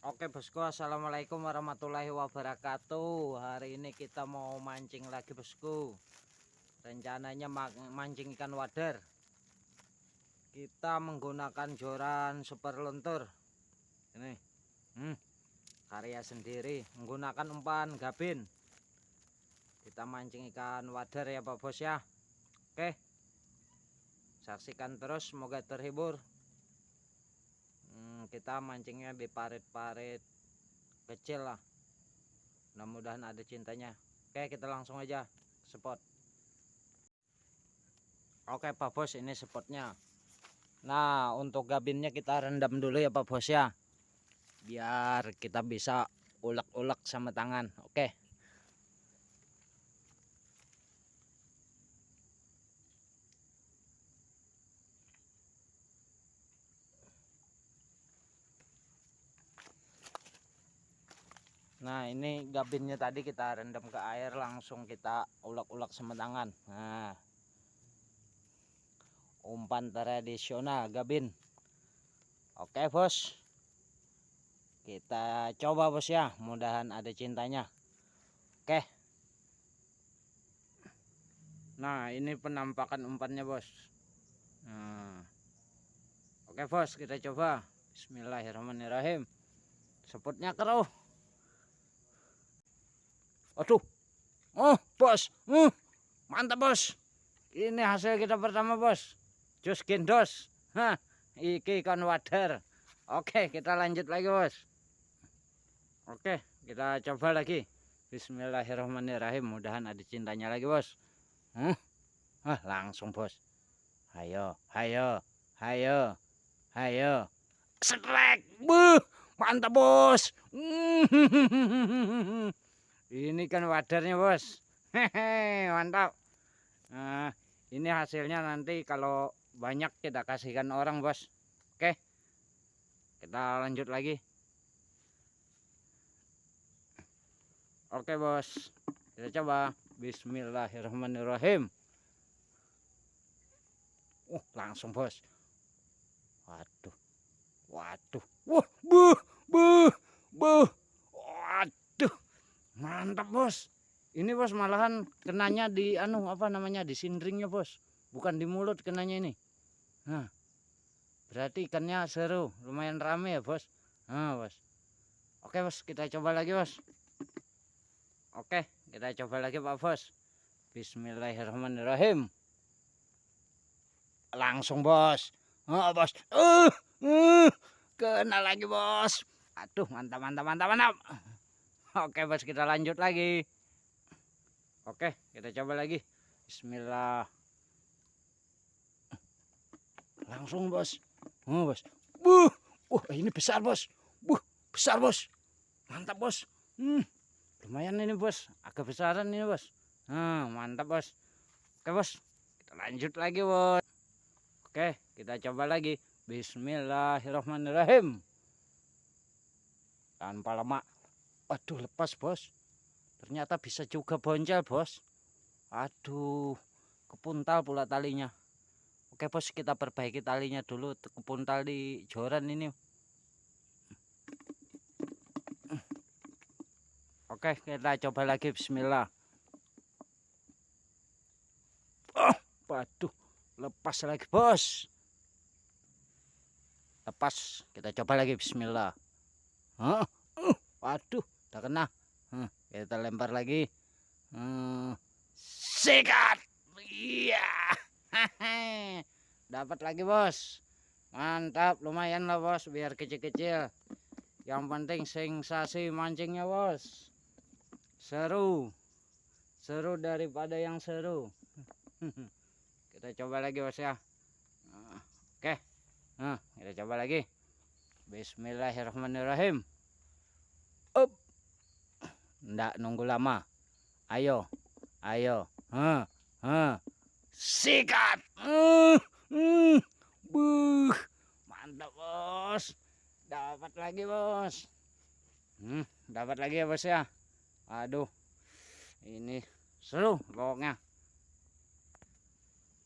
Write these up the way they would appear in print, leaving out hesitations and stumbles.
Oke bosku, assalamualaikum warahmatullahi wabarakatuh. Hari ini kita mau mancing lagi bosku. Rencananya mancing ikan wader. Kita menggunakan joran super lentur. Ini karya sendiri, menggunakan umpan gabin. Kita mancing ikan wader ya Pak Bos ya. Oke, saksikan terus, semoga terhibur. Kita mancingnya di parit-parit kecil lah, mudah-mudahan ada cintanya. Oke, kita langsung aja spot. Oke Pak Bos, ini spotnya. Nah, untuk gabinnya kita rendam dulu ya Pak Bos ya, biar kita bisa ulek-ulek sama tangan. Oke. Nah, ini gabinnya tadi kita rendam ke air, langsung kita ulek-ulek sama tangan. Nah, umpan tradisional gabin. Oke bos, kita coba bos ya, mudahan ada cintanya. Oke. Nah, ini penampakan umpannya bos. Nah, oke bos, kita coba. Bismillahirrahmanirrahim. Seputnya keruh. Aduh, bos, mantap bos. Ini hasil kita pertama bos. Jus gendos. Hah, iki ikan wader. Oke, kita lanjut lagi bos. Oke, kita coba lagi. Bismillahirrahmanirrahim. Mudahan ada cintanya lagi bos. Langsung bos. Hayo, hayo, hayo, hayo. Setrek. Mantap bos. Ini kan wadarnya bos. Hehe, mantap. Nah, ini hasilnya nanti kalau banyak kita kasihkan orang bos. Oke, kita lanjut lagi. Oke bos, kita coba. Bismillahirrahmanirrahim. Langsung bos. Waduh, waduh, waduh, mantap bos. Ini bos, malahan kenanya di apa namanya, di sindringnya bos, bukan di mulut kenanya ini. Nah, berarti ikannya seru, lumayan rame ya bos. Nah bos, oke bos, kita coba lagi bos. Oke, kita coba lagi Pak Bos. Bismillahirrahmanirrahim. Langsung bos. Bos. Kena lagi bos. Aduh, mantap, mantap, mantap, mantap. Oke bos, kita lanjut lagi. Oke, kita coba lagi. Bismillah. Langsung bos. Bos. Ini besar bos. Besar bos. Mantap bos. Lumayan ini bos, agak besaran ini bos. Mantap bos. Oke bos, kita lanjut lagi bos. Oke, kita coba lagi. Bismillahirrahmanirrahim. Tanpa lama. Aduh, lepas bos. Ternyata bisa juga boncel bos. Aduh, kepuntal pula talinya. Oke bos, kita perbaiki talinya dulu. Kepuntal di joran ini. Oke, kita coba lagi. Bismillah. Waduh, lepas lagi bos. Lepas, kita coba lagi. Bismillah. Waduh, udah kena. Kita lempar lagi. Sikat. Iya. Dapat lagi bos. Mantap, lumayan lah bos, biar kecil-kecil. Yang penting sensasi mancingnya bos. Seru daripada yang seru. Kita coba lagi bos ya. Oke, kita coba lagi. Bismillahirrahmanirrahim. Nggak nunggu lama. Ayo, ayo. Sikat. Mantap bos. Dapat lagi bos. Dapat lagi ya bos ya. Aduh, ini seru pokoknya.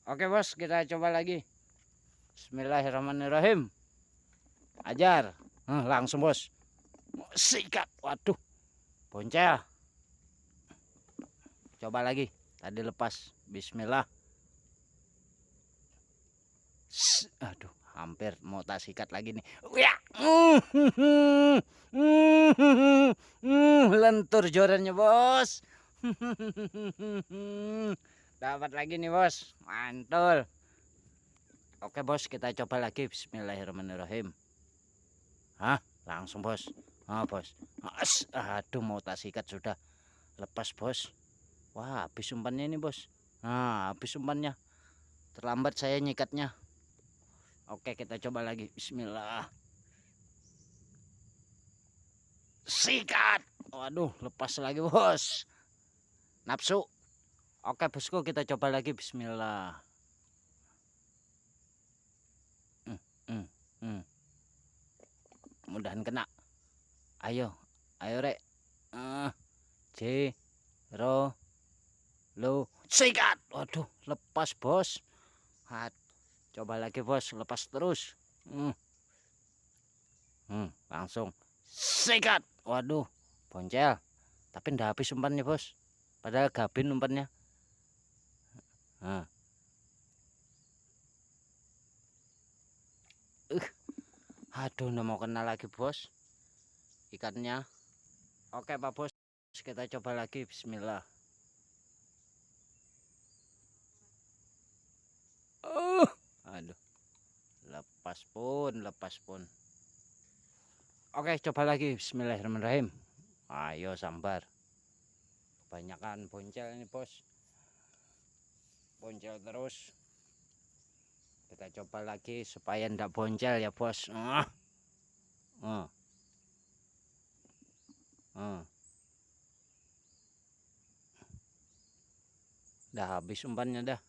Oke bos, kita coba lagi. Bismillahirrahmanirrahim. Ajar. Langsung bos. Sikat. Waduh, boncel. Coba lagi. Tadi lepas. Bismillah. Aduh, hampir mau tak sikat lagi nih. Ya. Lentur jorannya, bos. Dapat lagi nih, bos. Mantul. Oke, bos, kita coba lagi. Bismillahirrahmanirrahim. Hah, langsung, bos. Bos. Aduh, mau tak sikat sudah. Lepas, bos. Wah, habis umpannya ini, bos. Nah, habis umpannya. Terlambat saya nyikatnya. Oke, kita coba lagi. Bismillah. Sikat. Waduh, lepas lagi, bos. Nafsu. Oke, bosku, kita coba lagi. Bismillah. Mudahan kena. Ayo, ayo, rek. Lo sikat. Waduh, lepas, bos. Coba lagi, bos. Lepas terus. Langsung sikat. Waduh, boncel. Tapi ndak habis umpannya, bos. Padahal gabin umpannya. Aduh, nggak mau kena lagi, bos. Ikannya. Oke, Pak Bos. Kita coba lagi. Bismillah. Aduh. Lepas pun. Oke, coba lagi. Bismillahirrahmanirrahim. Ayo, sambar. Kebanyakan boncel ini, bos. Boncel terus. Kita coba lagi supaya ndak boncel ya, bos. Dah habis umpannya dah.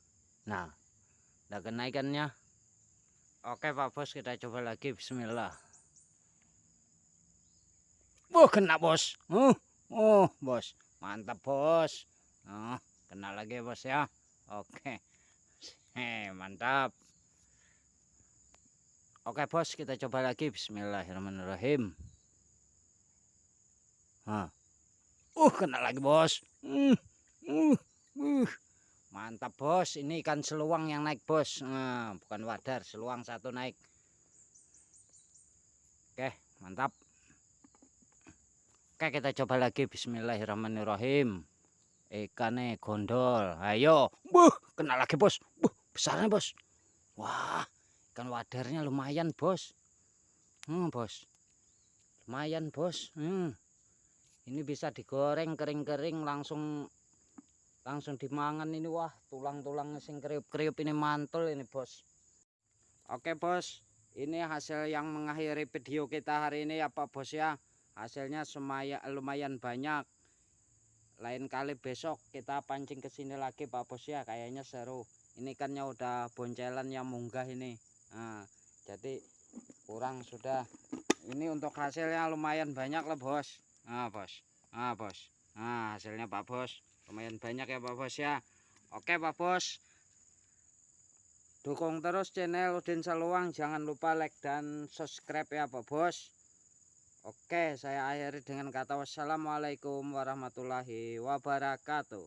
Nah, udah kena ikannya. Oke, Pak Bos, kita coba lagi. Bismillah. Kena, bos. Bos. Mantap, bos. Kena lagi, bos ya. Oke. Mantap. Oke, bos, kita coba lagi. Bismillahirrahmanirrahim. Kena lagi, bos. Mantap, bos. Ini ikan seluang yang naik, bos. Bukan wadar, seluang satu naik. Oke, mantap. Oke, kita coba lagi. Bismillahirrahmanirrahim. Ikannya gondol. Ayo. Kena lagi, bos. Besarnya, bos. Wah, ikan wadarnya lumayan, bos. Bos. Lumayan, bos. Ini bisa digoreng kering-kering langsung dimangan ini. Wah, tulang-tulangnya sing kriuk-kriuk ini mantul ini, bos. Oke, bos. Ini hasil yang mengakhiri video kita hari ini ya, Pak Bos ya. Hasilnya lumayan banyak. Lain kali besok kita pancing ke sini lagi, Pak Bos ya. Kayaknya seru. Ini ikannya udah boncelan yang munggah ini. Jadi kurang sudah. Ini untuk hasilnya lumayan banyak lah, bos. Bos. Bos. Hasilnya Pak Bos lumayan banyak ya, Pak Bos ya. Oke, Pak Bos. Dukung terus channel Udin Seluang. Jangan lupa like dan subscribe ya, Pak Bos. Oke, saya akhiri dengan kata wassalamualaikum warahmatullahi wabarakatuh.